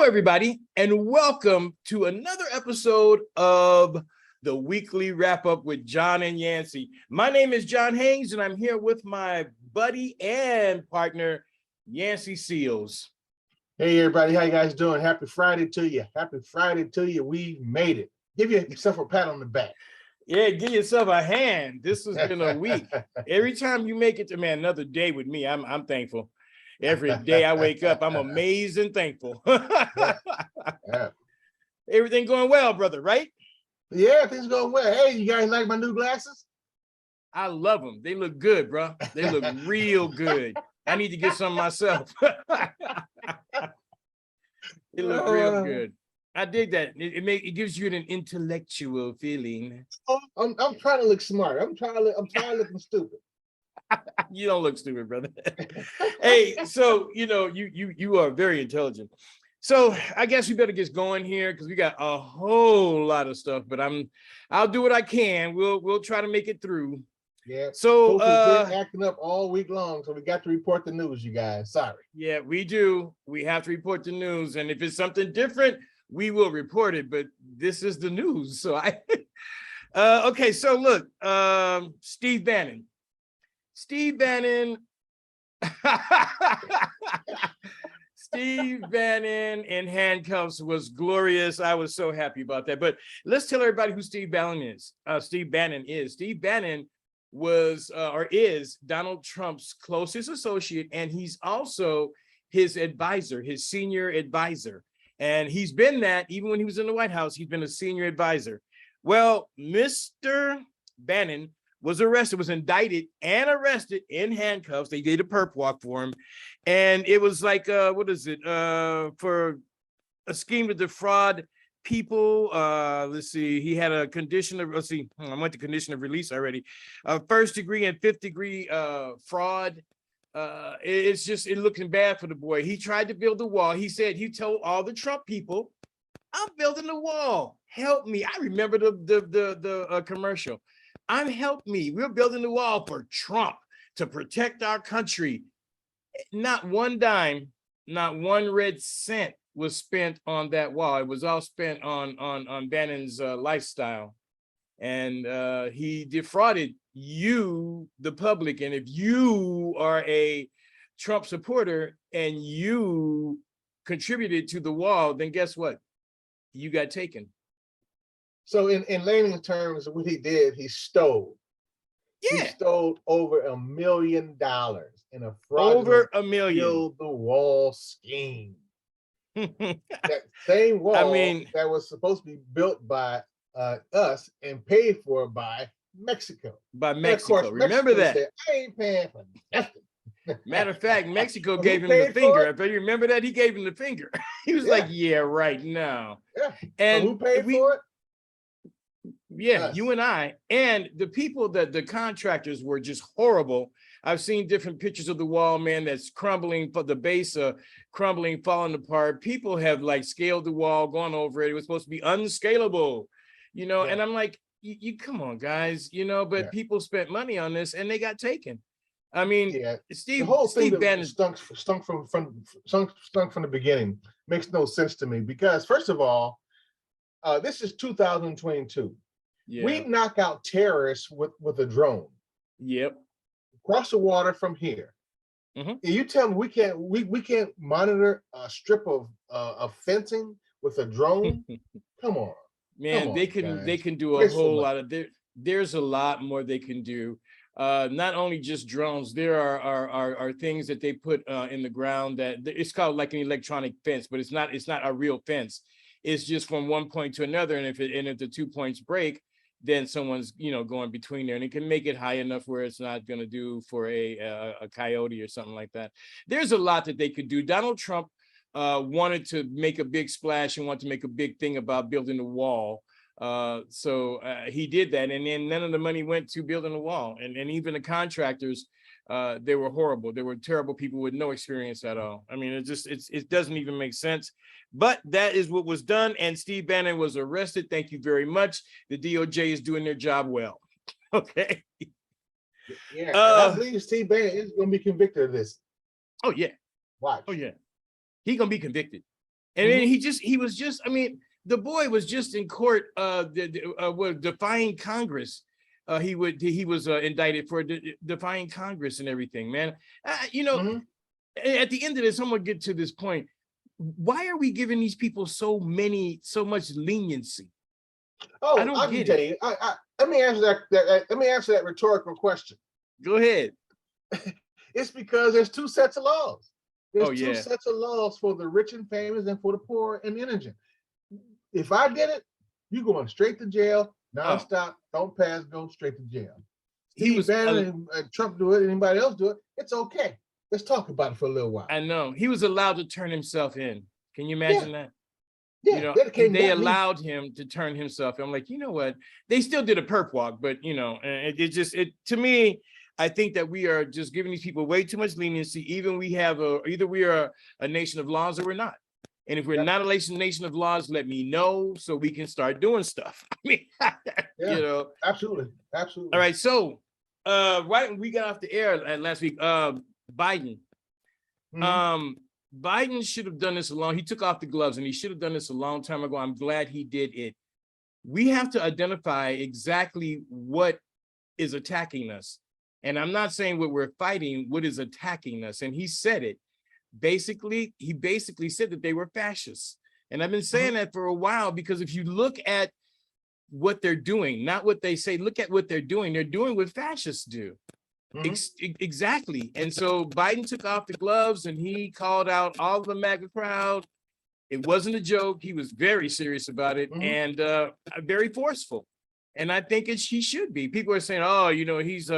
Hello, everybody, and welcome to another episode of the weekly wrap-up with John and Yancy. My name is John Haynes, and I'm here with my buddy and partner, Yancy Seals. Hey, everybody. How you guys doing? Happy Friday to you. Happy Friday to you. We made it. Give yourself a pat on the back. Yeah, give yourself a hand. This has been a week. Every time you make it to, man, another day with me, I'm thankful. Every day I wake up, I'm amazed and thankful. Yeah. Everything going well, brother, right? Yeah, things going well. Hey, you guys like my new glasses? I love them. They look good, bro. They look real good. I need to get some myself. They look real good. I dig that. It gives you an intellectual feeling. I'm trying to look smart. I'm trying to look stupid. You don't look stupid, brother. Hey, so you are very intelligent. So I guess we better get going here because we got a whole lot of stuff. But I'll do what I can. We'll try to make it through. Yeah. So folks been acting up all week long, so we got to report the news, you guys. Sorry. Yeah, we do. We have to report the news, and if it's something different, we will report it. But this is the news, so okay. So look, Steve Bannon. Steve Bannon in handcuffs was glorious. I was so happy about that. But let's tell everybody who Steve Bannon is. Steve Bannon was or is Donald Trump's closest associate, and he's also his advisor, his senior advisor. And he's been that even when he was in the White House, he's been a senior advisor. Well, Mr. Bannon was indicted and arrested in handcuffs. They did a perp walk for him. And it was like, for a scheme to defraud people. Let's see, he had a condition of, I went to condition of release already. First degree and fifth degree fraud. It looking bad for the boy. He tried to build a wall. He said, he told all the Trump people, I'm building a wall. Help me. I remember the commercial. Help me. We're building the wall for Trump to protect our country. Not one dime, not one red cent was spent on that wall. It was all spent on Bannon's lifestyle. And he defrauded you, the public. And if you are a Trump supporter and you contributed to the wall, then guess what? You got taken. So in layman's terms, what he did, he stole. Yeah. He stole over $1 million in a fraudulent build the wall scheme. That same wall that was supposed to be built by us and paid for by Mexico. By Mexico. Of course, remember Mexico that. Said, I ain't paying for nothing. Matter of fact, Mexico gave him the finger. If you remember that, he gave him the finger. He was like, yeah, right now. Yeah. And so who paid for it? Yeah, us. You and I, and the people the contractors were just horrible. I've seen different pictures of the wall, man, that's crumbling, for the base crumbling, falling apart. People have like scaled the wall, gone over it. It was supposed to be unscalable, Yeah. And I'm like, you come on, guys, but people spent money on this and they got taken. I mean, the whole thing stunk from the beginning. Makes no sense to me because first of all, this is 2022. Yeah. We knock out terrorists with a drone. Yep. Across the water from here. Mm-hmm. You tell me we can't monitor a strip of fencing with a drone? Come on. Man, they can do a whole lot of there's a lot more they can do. Not only just drones, there are things that they put in the ground that it's called like an electronic fence, but it's not a real fence. It's just from one point to another, and if the 2 points break, then someone's going between there, and it can make it high enough where it's not going to do for a coyote or something like that. There's a lot that they could do. Donald Trump wanted to make a big splash and wanted to make a big thing about building a wall. So he did that, and then none of the money went to building a wall, and even the contractors, they were horrible. They were terrible people with no experience at all. I mean, it doesn't even make sense. But that is what was done, and Steve Bannon was arrested. Thank you very much. The DOJ is doing their job well. Okay. Yeah, I believe Steve Bannon is going to be convicted of this. Oh yeah. Watch. Oh yeah. He's going to be convicted. And then he was just, I mean, the boy was just in court, defying Congress. He was indicted for defying Congress and everything, man. You know, at the end of this, I'm gonna get to this point. Why are we giving these people so much leniency? Oh, I don't get tell it. you. Let me answer that. Let me answer that rhetorical question. Go ahead. It's because there's two sets of laws. There's two yeah. sets of laws for the rich and famous and for the poor and indigent. If I did it, you going straight to jail, nonstop, don't pass, go straight to jail. Steve Bannon and Trump do it, anybody else do it, it's okay. Let's talk about it for a little while. I know. He was allowed to turn himself in. Can you imagine that? Yeah, you know, they allowed him to turn himself. I'm like, you know what? They still did a perp walk, but you know, to me, I think that we are just giving these people way too much leniency. Either we are a nation of laws or we're not. And if we're not a nation of laws, let me know so we can start doing stuff. I mean, you know, absolutely. All right, so right when we got off the air last week, Biden. Biden should have done this he took off the gloves and he should have done this a long time ago. I'm glad he did it. We have to identify exactly what is attacking us. And I'm not saying what we're fighting, what is attacking us. And he said it. He basically said that they were fascists. And I've been saying that for a while, because if you look at what they're doing, not what they say, look at what they're doing what fascists do. Exactly. And so Biden took off the gloves and he called out all the MAGA crowd. It wasn't a joke. He was very serious about it and very forceful. And I think he should be. People are saying, oh, you know, he's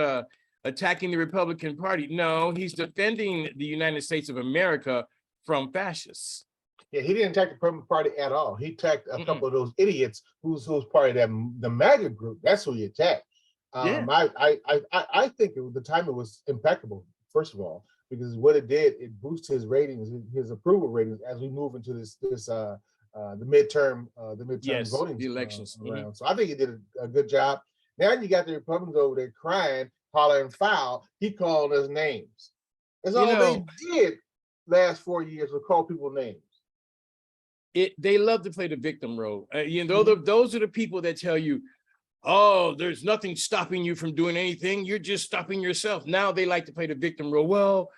attacking the Republican Party. No, he's defending the United States of America from fascists. Yeah, he didn't attack the Republican Party at all. He attacked a couple of those idiots who's part of the MAGA group. That's who he attacked. I think the timing was impeccable, first of all, because what it did, it boosted his ratings, his approval ratings as we move into the midterm voting, the elections round. So I think he did a good job. Now you got the Republicans over there crying, hollering foul. He called us names. That's all they did last 4 years, was call people names. They love to play the victim role. You know, those are the people that tell you, oh, there's nothing stopping you from doing anything. You're just stopping yourself. Now they like to play the victim role. Well,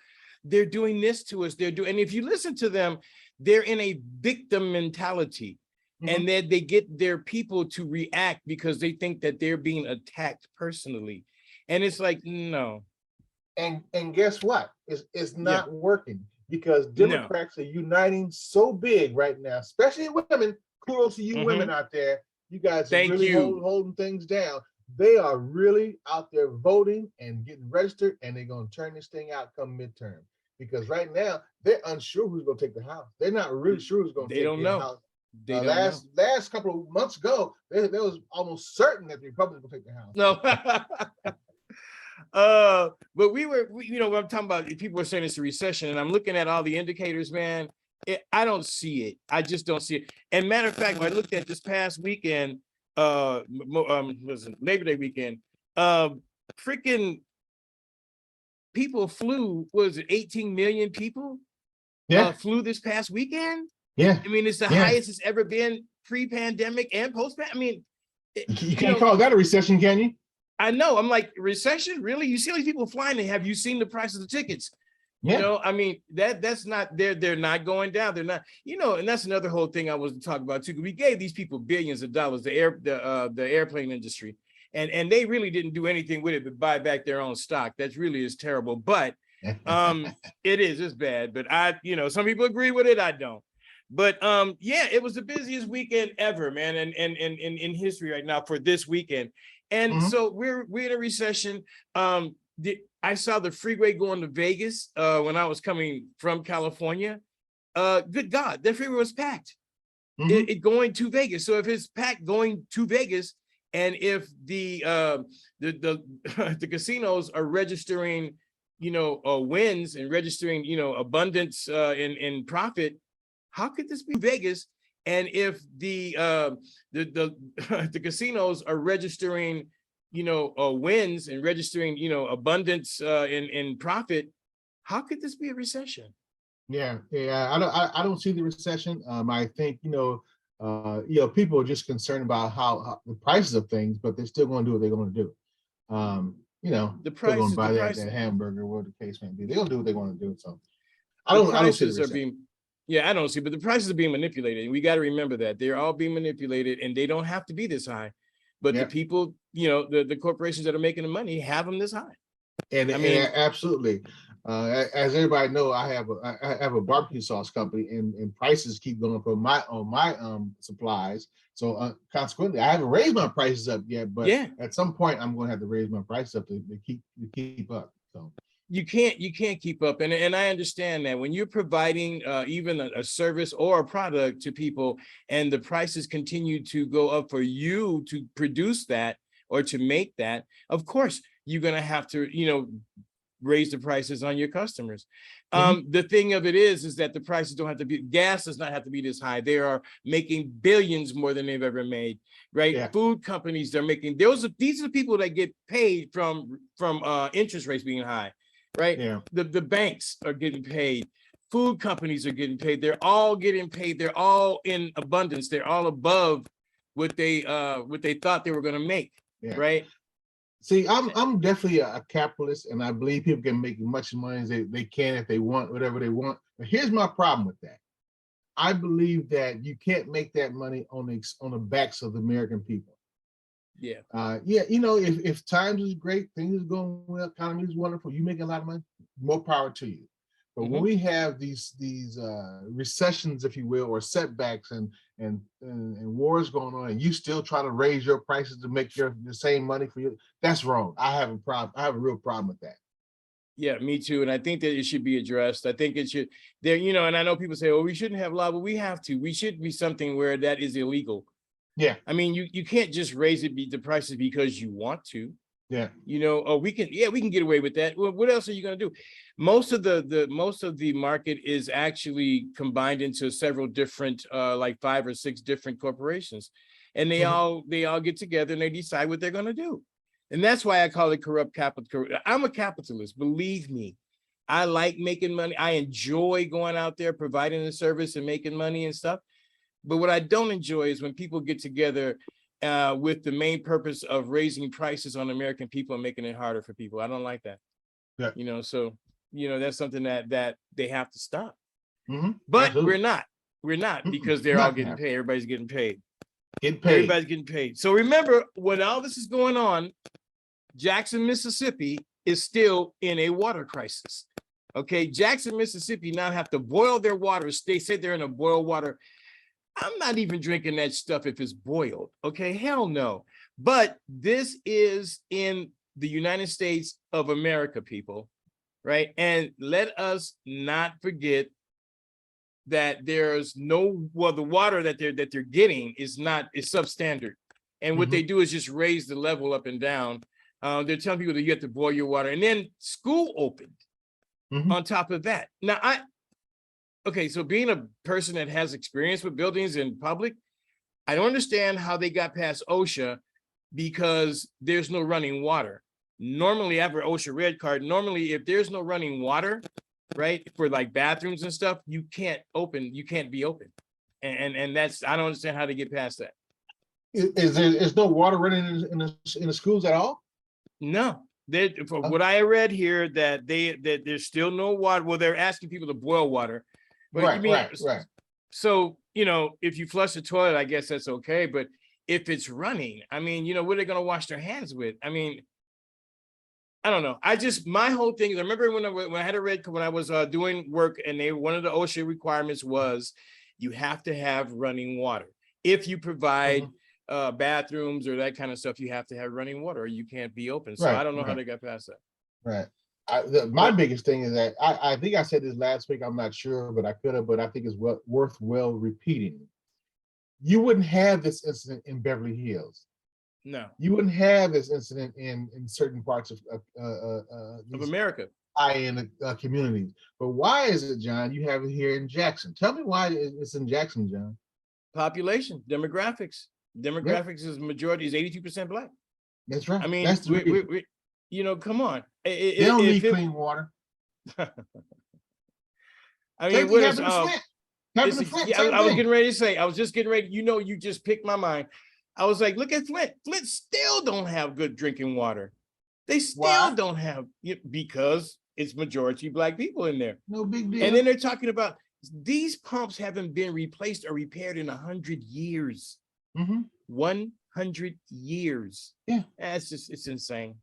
they're doing this to us. And if you listen to them, they're in a victim mentality. And then they get their people to react because they think that they're being attacked personally. And it's like, no. And guess what? It's not working, because Democrats are uniting so big right now, especially women. Kudos to you women out there. You guys are really holding things down. They are really out there voting and getting registered, and they're going to turn this thing out come midterm. Because right now, they're unsure who's going to take the House. They're not really sure who's going to take the House. Last couple of months ago, there was almost certain that the Republicans will take the House. No. But you know, what I'm talking about, people are saying it's a recession, and I'm looking at all the indicators, man. I don't see it. I just don't see it. And matter of fact, when I looked at this past weekend, was Labor Day weekend, freaking people flew, was it 18 million people? Flew this past weekend? Yeah. I mean, it's the highest it's ever been pre-pandemic and post-pandemic. I mean, you can't call that a recession, can you? I know. I'm like, recession? Really? You see all these people flying, and have you seen the price of the tickets? You know, I mean, that's not, they're not going down. They're not, you know, and that's another whole thing I was to talk about too. We gave these people billions of dollars, the airplane industry, and they really didn't do anything with it but buy back their own stock. That really is terrible. But it's bad. But you know, some people agree with it, I don't. But yeah, it was the busiest weekend ever, man, and in history right now for this weekend. And so we're in a recession. I saw the freeway going to Vegas when I was coming from California. Good God, that freeway was packed. It going to Vegas. So if it's packed going to Vegas, and if the casinos are registering, you know, wins and registering, you know, abundance in profit, how could this be Vegas? And if the casinos are registering, you know, wins and registering, you know, abundance in profit, how could this be a recession? Yeah, yeah. I don't see the recession. I think people are just concerned about how the prices of things, but they're still going to do what they're going to do. The Still going to prices, buy that hamburger, whatever the case may be. They're going to do what they want to do. So the I don't see the prices are recession. being, yeah, I don't see, but the prices are being manipulated. And we got to remember that they're all being manipulated and they don't have to be this high. But the people, the corporations that are making the money have them this high. And I mean, absolutely. As everybody know, I have a barbecue sauce company, and prices keep going up on my supplies. So consequently, I haven't raised my prices up yet, but at some point, I'm going to have to raise my prices up to keep up. So you can't keep up, and I understand that when you're providing even a service or a product to people, and the prices continue to go up for you to produce that or to make that, of course you're going to have to raise the prices on your customers. The thing of it is that the prices don't have to be, gas does not have to be this high. They are making billions more than they've ever made, right? Yeah. Food companies, they're making, these are the people that get paid from interest rates being high, right? Yeah. The banks are getting paid. Food companies are getting paid. They're all getting paid. They're all in abundance. They're all above what they thought they were going to make, right? See, I'm definitely a capitalist, and I believe people can make as much money as they can if they want, whatever they want. But here's my problem with that. I believe that you can't make that money on the backs of the American people. Yeah. If times is great, things is going well, economy is wonderful, you make a lot of money, more power to you. But when we have these recessions, if you will, or setbacks and wars going on, and you still try to raise your prices to make the same money for you, that's wrong. I have a real problem with that. Yeah, me too. And I think that it should be addressed. I think it should there, and I know people say, oh, we shouldn't have law, but we have to. We should be something where that is illegal. Yeah. I mean, you can't just raise the prices because you want to. Yeah. We can get away with that. Well, what else are you going to do? Most of the market is actually combined into several different like 5 or 6 different corporations, and they all get together and they decide what they're going to do. And that's why I call it corrupt capital. I'm a capitalist, believe me. I like making money. I enjoy going out there providing a service and making money and stuff. But what I don't enjoy is when people get together with the main purpose of raising prices on American people and making it harder for people. I don't like that. Yeah. So that's something that they have to stop. But Absolutely. we're not because they're all getting paid. Everybody's getting paid. Everybody's getting paid. So remember, when all this is going on, Jackson, Mississippi is still in a water crisis. Okay, Jackson, Mississippi now have to boil their water. They say they're in a boil water. I'm not even drinking that stuff if it's boiled. Okay, hell no. But this is in the United States of America, people, right? And let us not forget that there's the water that they're getting is substandard. And what they do is just raise the level up and down. They're telling people that you have to boil your water, and then school opened on top of that. Now, okay, so being a person that has experience with buildings in public, I don't understand how they got past OSHA because there's no running water. Normally, I have an OSHA red card. Normally, if there's no running water, right, for like bathrooms and stuff, you can't be open. And that's, I don't understand how to get past that. Is no water running in the schools at all? No. From what I read here, that there's still no water. Well, they're asking people to boil water. But right. So, if you flush the toilet, I guess that's okay. But if it's running, I mean, what are they going to wash their hands with? I mean, I don't know. My whole thing is, I remember when I had when I was doing work, and one of the OSHA requirements was you have to have running water. If you provide bathrooms or that kind of stuff, you have to have running water or you can't be open. So I don't know how they got past that. Right. My biggest thing is that I think I said this last week. I'm not sure, but I could have. But I think it's worth repeating. You wouldn't have this incident in Beverly Hills. No. You wouldn't have this incident in certain parts of America, high-end communities. But why is it, John, you have it here in Jackson? Tell me why it's in Jackson, John. Population, demographics. Demographics is majority is 82% Black. That's right. I mean, that's we come on. They don't need clean water. I Same mean, what thing is happened to Flint. Happened to Flint. Yeah, Same I was thing. getting ready to say, I was just getting ready. You just picked my mind. I was like, look at Flint. Flint still don't have good drinking water. They still don't have it because it's majority Black people in there. No big deal. And then they're talking about these pumps haven't been replaced or repaired in 100 years. 100 years. Yeah. That's just, it's insane.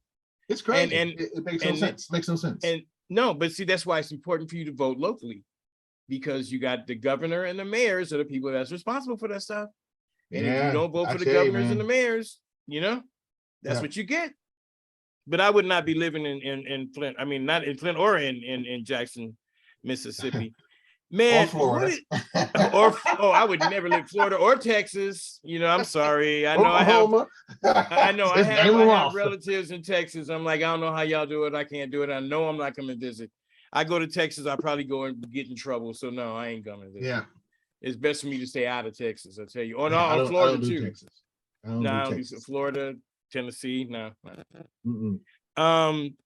It's crazy. And it makes no sense. Makes no sense. And no, but see, that's why it's important for you to vote locally, because you got the governor and the mayors are the people that's responsible for that stuff. And if you don't vote for the governors and the mayors, that's what you get. But I would not be living in Flint. I mean, not in Flint or in Jackson, Mississippi. Man, or Florida. I would never live in Florida or Texas. I'm sorry. I know Oklahoma. I have relatives in Texas. I'm like, I don't know how y'all do it. I can't do it. I know I'm not coming to visit. I go to Texas, I probably go and get in trouble. So no, I ain't coming to visit. Yeah. It's best for me to stay out of Texas, I tell you. Oh no, Florida too. No, I don't do Florida, Tennessee, no.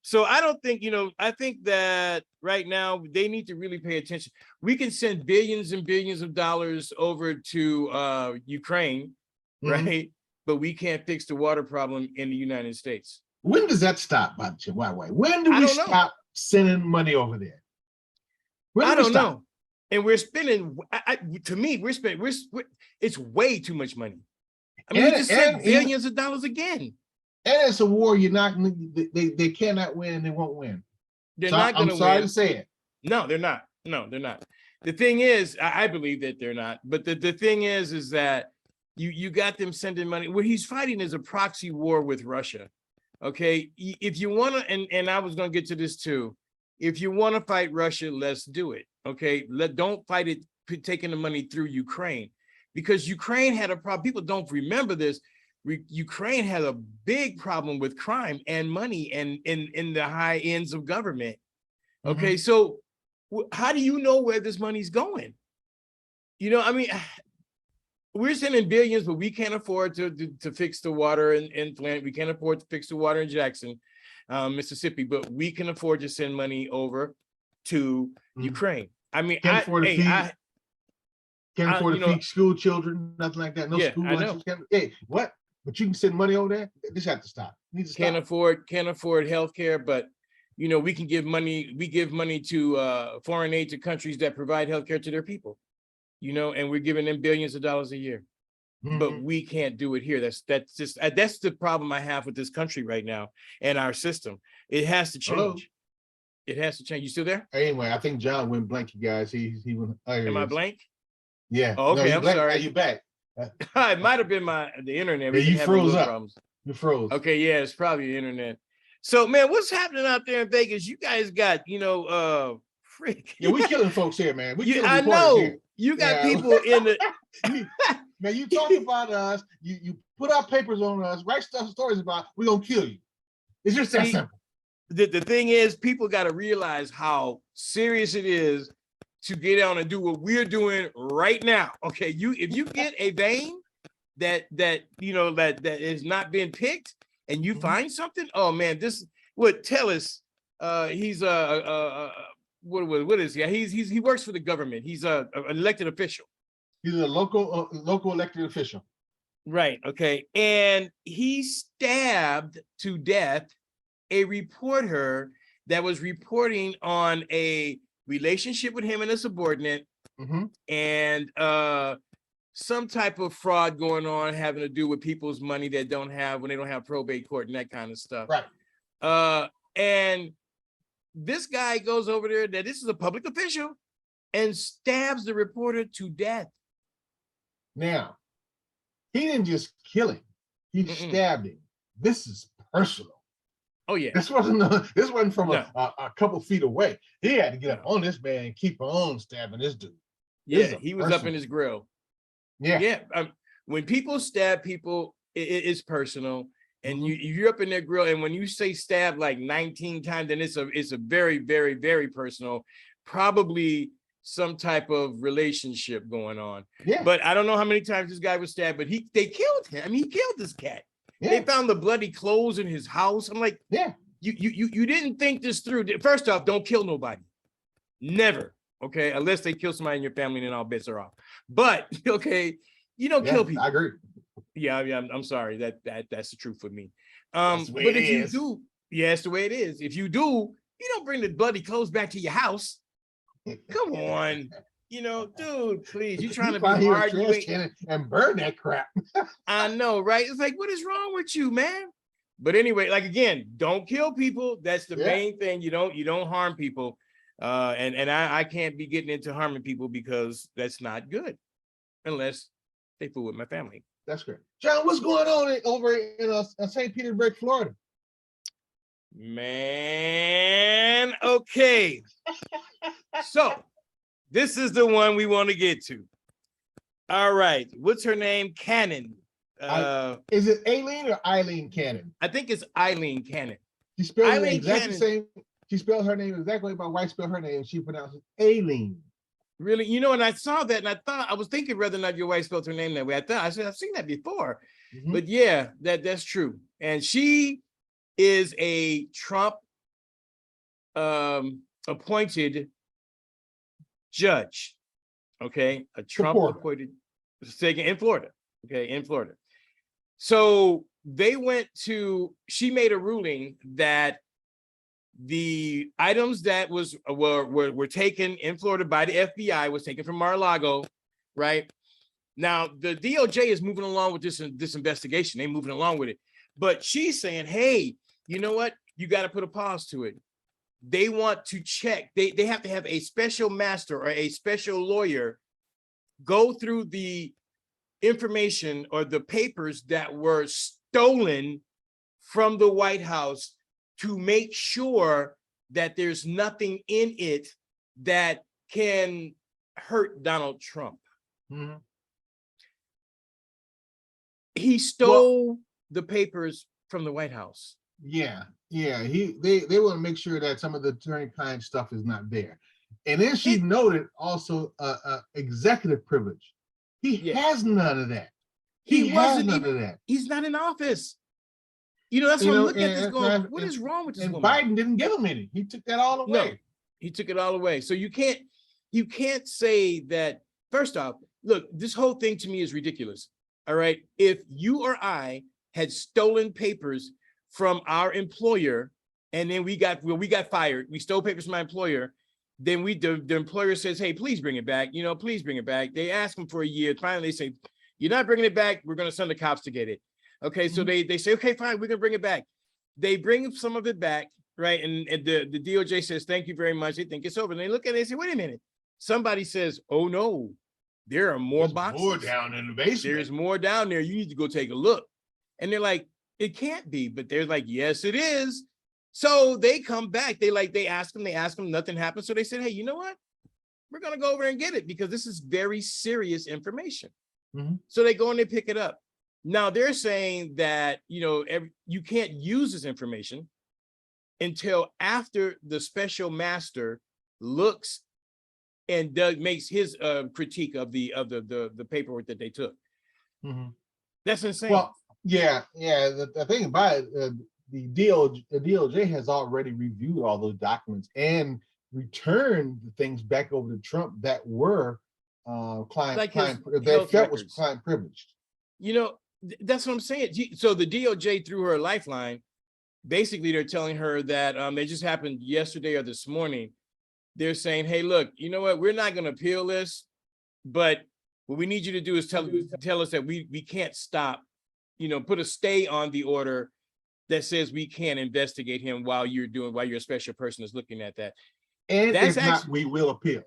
So I don't think, I think that right now they need to really pay attention. We can send billions and billions of dollars over to Ukraine, right? But we can't fix the water problem in the United States. When does that stop, by the way? When do we stop sending money over there? I don't know. And we're spending, to me, it's way too much money. I mean, we just sent billions of dollars again. And it's a war you're not, they cannot win and they won't win. They're not going to win. I'm sorry to say it. No, they're not. No, they're not. The thing is, I believe that they're not. But the thing is that you got them sending money. What he's fighting is a proxy war with Russia. Okay, if you want to, and I was going to get to this too. If you want to fight Russia, let's do it. Okay, don't fight it taking the money through Ukraine, because Ukraine had a problem. People don't remember this. Ukraine had a big problem with crime and money and in the high ends of government. Okay, so how do you know where this money's going? I mean, we're sending billions, but we can't afford to fix the water in Flint. We can't afford to fix the water in Jackson, Mississippi, but we can afford to send money over to Ukraine. I mean, can't afford to feed school children, nothing like that. No school lunches. Hey, what? But you can send money over there. This has to stop. Can't afford healthcare, but we can give money. We give money to foreign aid to countries that provide healthcare to their people. And we're giving them billions of dollars a year. But we can't do it here. That's the problem I have with this country right now and our system. It has to change. Hello? It has to change. You still there? Anyway, I think John went blank, you guys. He went. Am I blank? Yeah. Oh, okay, I'm sorry. You back? It might have been the internet. Yeah, you froze up. Problems. You froze. Okay, yeah, it's probably the internet. So, man, what's happening out there in Vegas? You guys got, freak. Yeah, we killing folks here, man. I know. Here. You got people in the. Man, you talk about us. You put out papers on us. Write stories about. We're gonna kill you. It's just that simple. The thing is, people got to realize how serious it is to get on and do what we're doing right now. Okay, if you get a vein that has not been picked and you find something, oh man, this would tell us he's what is he? He works for the government. He's an elected official. He's a local elected official. Right. Okay. And he stabbed to death a reporter that was reporting on a relationship with him and a subordinate, and some type of fraud going on having to do with people's money that when they don't have probate court and that kind of stuff. Right. And this guy goes over there, that this is a public official, and stabs the reporter to death. Now, he didn't just kill him; he stabbed him. This is personal. Oh yeah. This wasn't from a couple feet away. He had to get up on this man and keep on stabbing this dude. Yeah, he was up in his grill. Yeah. Yeah. When people stab people, it's personal. And you're up in their grill, and when you say stab like 19 times, then it's a very, very, very personal, probably some type of relationship going on. Yeah. But I don't know how many times this guy was stabbed, but they killed him. I mean, he killed this cat. Yeah. They found the bloody clothes in his house. I'm like, yeah, you didn't think this through. First off, don't kill nobody. Never. Okay, unless they kill somebody in your family, then all bets are off. But okay, you don't kill people. I agree. Yeah, I'm sorry. That's the truth for me. That's the way But it if you is. do, yeah, it's the way it is. If you do, you don't bring the bloody clothes back to your house. Come on. Dude, please. You trying to be hard. You ain't and burn that crap. I know, right? It's like, what is wrong with you, man? But anyway, like again, don't kill people. That's the main thing. You don't harm people. And I can't be getting into harming people because that's not good unless they fool with my family. That's great. John, what's going on over in St. Petersburg, Florida? Man, okay. So this is the one we want to get to. All right. What's her name? Cannon. Is it Aileen or Eileen Cannon? I think it's Eileen Cannon. She spelled it exactly the same. She spelled her name exactly like my wife spelled her name. She pronounced it Aileen. Really? And I saw that and I was thinking whether or not your wife spelled her name that way. I said, I've seen that before. Mm-hmm. But yeah, that's true. And she is a Trump appointed judge. Okay. A Trump appointed in Florida. Okay, in Florida. So she made a ruling that the items that were taken in Florida by the FBI was taken from Mar-a-Lago, right? Now the DOJ is moving along with this investigation. They're moving along with it, but she's saying, "Hey, you know what? You got to put a pause to it." They want to check. They have to have a special master or a special lawyer go through the information or the papers that were stolen from the White House to make sure that there's nothing in it that can hurt Donald Trump. Mm-hmm. He stole the papers from the White House. Yeah. They want to make sure that some of the attorney-client stuff is not there. And then she noted also executive privilege. He has none of that. He has none of that. He's not in office. That's what I'm looking at this going, what is wrong with this woman? Biden didn't give him any. He took that all away. No, he took it all away. So you can't say that. First off, look, this whole thing to me is ridiculous. All right. If you or I had stolen papers from our employer and then we got fired, we stole papers from my employer, then the employer says, "Hey, please bring it back. Please bring it back." They ask them for a year. Finally, they say, "You're not bringing it back. We're going to send the cops to get it." Okay, so they say, "Okay, fine, we're going to bring it back." They bring some of it back, right? And the DOJ says, "Thank you very much." They think it's over. And they look at it and say, "Wait a minute." Somebody says, "Oh no, there are more boxes. More down in the basement. There's more down there. You need to go take a look." And they're like, "It can't be." But they're like, "Yes, it is." So they come back. They ask them, nothing happened. So they said, "Hey, you know what? We're going to go over and get it because this is very serious information." Mm-hmm. So they go and they pick it up. Now they're saying that, you can't use this information until after the special master looks and makes his critique of the paperwork that they took. Mm-hmm. That's insane. Well, yeah. The thing about it, the DOJ has already reviewed all those documents and returned the things back over to Trump that were client privileged. That's what I'm saying. So the DOJ, through her lifeline, basically they're telling her that it just happened yesterday or this morning. They're saying, "Hey, look, you know what? We're not going to appeal this, but what we need you to do is tell us that we can't stop, put a stay on the order that says we can't investigate him while you're a special person is looking at that." And if not, we will appeal.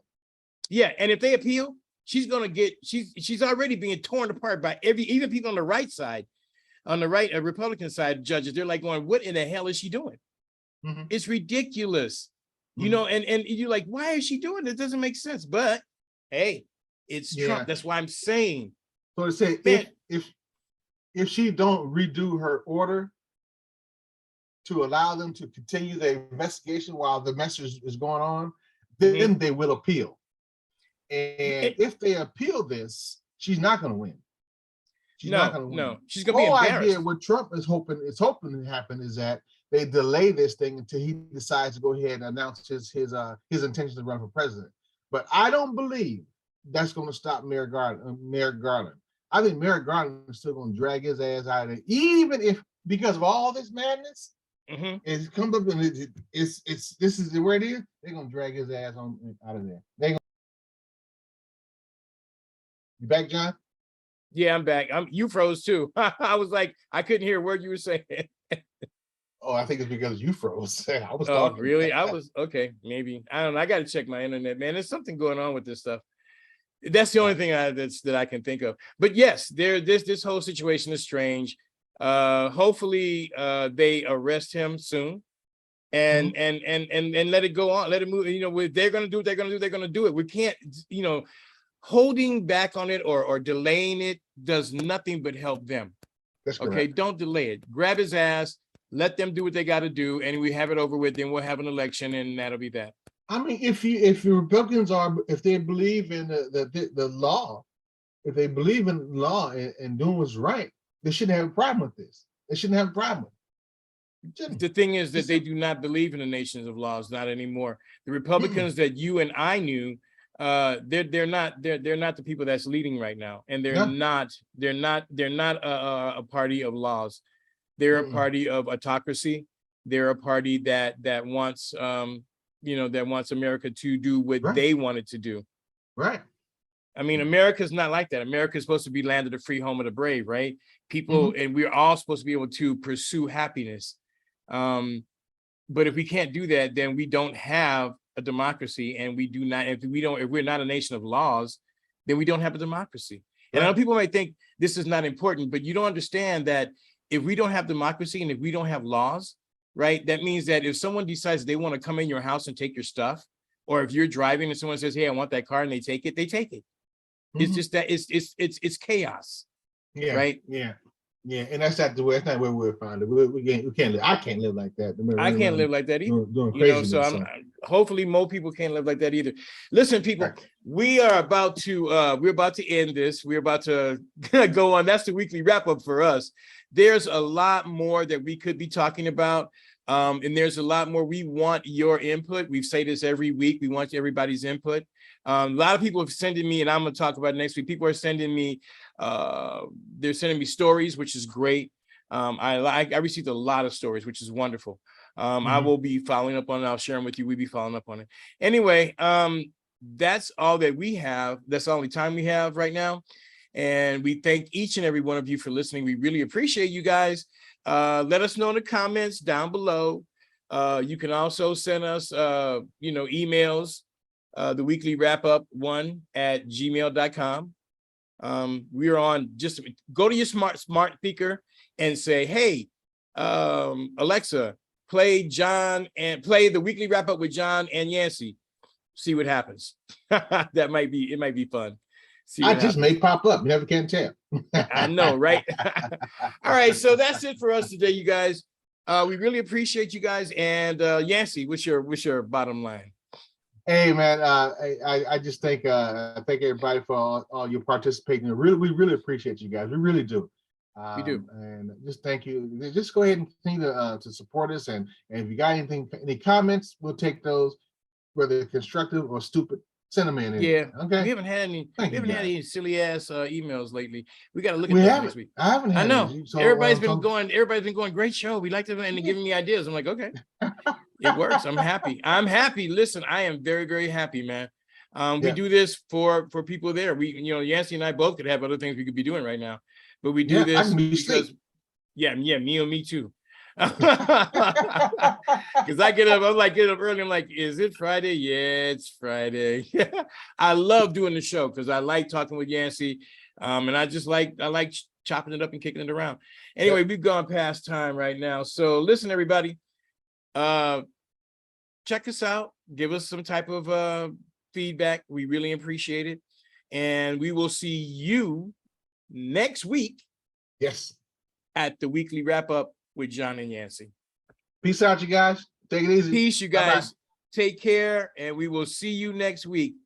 Yeah, and if they appeal, she's already being torn apart by even people on the right side, Republican side judges. They're like going, "What in the hell is she doing?" Mm-hmm. It's ridiculous. Mm-hmm. And you're like, why is she doing it? It doesn't make sense. But hey, it's Trump. That's why I'm saying. So to say, if she don't redo her order to allow them to continue the investigation while the message is going on, then they will appeal. And if they appeal this, she's not going to win. She's not going to win. No, she's going to be embarrassed. The whole idea what Trump is hoping to happen is that they delay this thing until he decides to go ahead and announce his intention to run for president. But I don't believe that's going to stop Merrick Garland. I think Merrick Garland is still going to drag his ass out of there, even if because of all this madness. It's come up and this is where it is. They're gonna drag his ass on out of there. You back, John? Yeah, I'm back. You froze too. I was like, I couldn't hear a word you were saying. Oh, I think it's because you froze. I was talking. talking. Really? I was okay. Maybe I don't know. I got to check my internet, man. There's something going on with this stuff. That's the only thing that I can think of. But yes, this whole situation is strange. Hopefully, they arrest him soon, and let it go on. Let it move. You know, if they're gonna do what they're gonna do it. We can't, you know, holding back on it or delaying it does nothing but help them. That's correct. Okay, don't delay it. Grab his ass. Let them do what they got to do, and we have it over with. Then we'll have an election, and that'll be that. I mean, if the Republicans if they believe in the law, if they believe in law and doing what's right, they shouldn't have a problem with this. They shouldn't have a problem with it. The thing is that they do not believe in the nations of laws, not anymore. The Republicans that you and I knew, they're not the people that's leading right now, and they're not a party of laws. They're a party of autocracy. They're a party that wants that wants America to do what they wanted to do. Right. I mean, America's not like that. America is supposed to be land of the free, home of the brave, right? People, and we're all supposed to be able to pursue happiness. But if we can't do that, then we don't have a democracy, and we do not. If we're not a nation of laws, then we don't have a democracy. And I know people might think this is not important, but you don't understand that if we don't have democracy and if we don't have laws, right, that means that if someone decides they want to come in your house and take your stuff, or if you're driving and someone says, "Hey, I want that car," and they take it, they take it. It's just that it's chaos. Yeah. Right. Yeah. Yeah. And that's not the way. That's not where we're found. We can't live. I can't live like that. I can't live like that either. Doing crazy. So hopefully more people can't live like that either. Listen, people, we are about to end this. We're about to go on. That's the weekly wrap up for us. There's a lot more that we could be talking about. And there's a lot more. We want your input. We say this every week. We want everybody's input. A lot of people have sending me, and I'm going to talk about it next week. People are sending me, they're sending me stories, which is great. I received a lot of stories, which is wonderful. I will be following up on it. I'll share them with you. We'll be following up on it. Anyway, that's all that we have. That's the only time we have right now. And we thank each and every one of you for listening. We really appreciate you guys. Let us know in the comments down below. You can also send us, emails, the weekly wrap up 1@gmail.com. We're on, just go to your smart speaker and say, "Hey, Alexa, play the weekly wrap up with John and Yancy." See what happens. It might be fun. I just may pop up. You never can tell. I know, right? All right, so that's it for us today, you guys. We really appreciate you guys. And Yancy, what's your bottom line? Hey man, I just thank everybody for all your participating. We really appreciate you guys. We really do. We do. And just thank you. Just go ahead and continue to support us. And if you got any comments, we'll take those, whether constructive or stupid. Send them in. Yeah. Okay. We haven't had any silly ass emails lately. We got to look at that next week. I haven't. I know. So, everybody's been going. Great show. We like them and giving me ideas. I'm like, okay, it works. I'm happy. Listen, I am very, very happy, man. We do this for people there. We, Yancy and I both could have other things we could be doing right now, but we do this because, me too. Because I get up early. I'm like, is it Friday? Yeah, it's Friday. I love doing the show because I like talking with Yancy, and I like chopping it up and kicking it around. Anyway, we've gone past time right now. So listen, everybody, check us out. Give us some type of feedback. We really appreciate it, and we will see you next week. Yes, at the weekly wrap up with John and Yancy. Peace out, you guys. Take it easy. Peace, you guys. Bye-bye. Take care, and we will see you next week.